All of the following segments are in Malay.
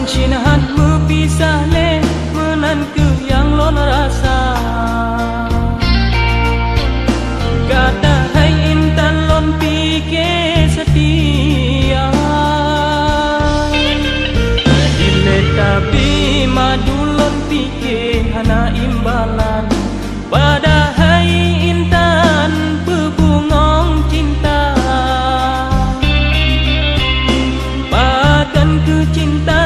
Sinahan mepisah le menan ke yang lon rasa. Kata hai intan lon pikir setia. Ile tapi madu lon pikir hana imbalan. Pada hai intan Peu Bungoeng Cinta. Bahkan ke cinta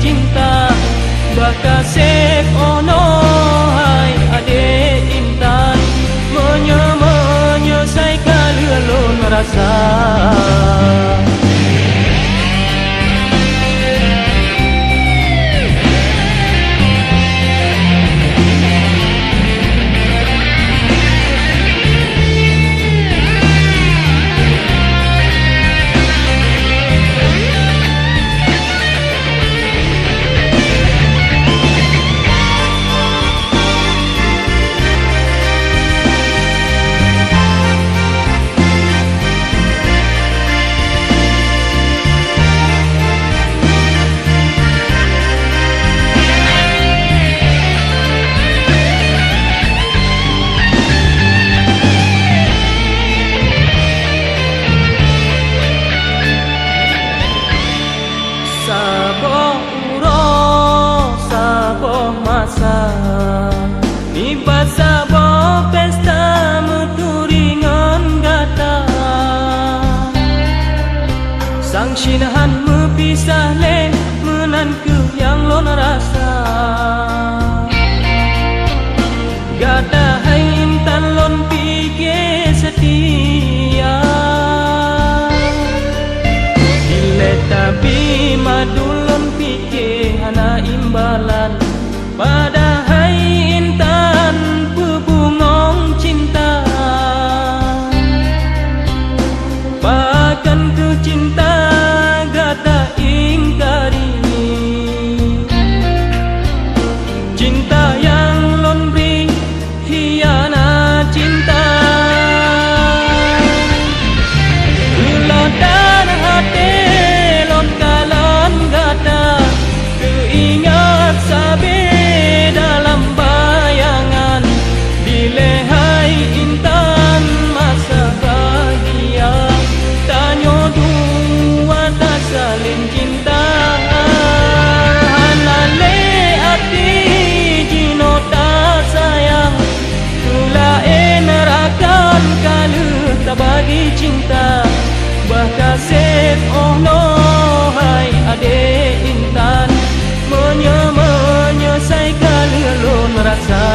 cinta bakasep ono hai ade intan menyesai kalulun rasa. Ni basa bo pesta meturingan gata. Sang sinahan mepisah le menan ke yang lon rasa. Gata hai intan lon pikir setia. Ile tapi madu lon pikir hana imbalan. Pada hai intan Peu Bungoeng Cinta. Bahkan ke cinta gata ingkari. Cinta yang lon beri hianat cinta. Ulon dan hati lon kalan gata. Keingat sabi bagi cinta bakasep ono hai ade intan menyesai kalulun rasa.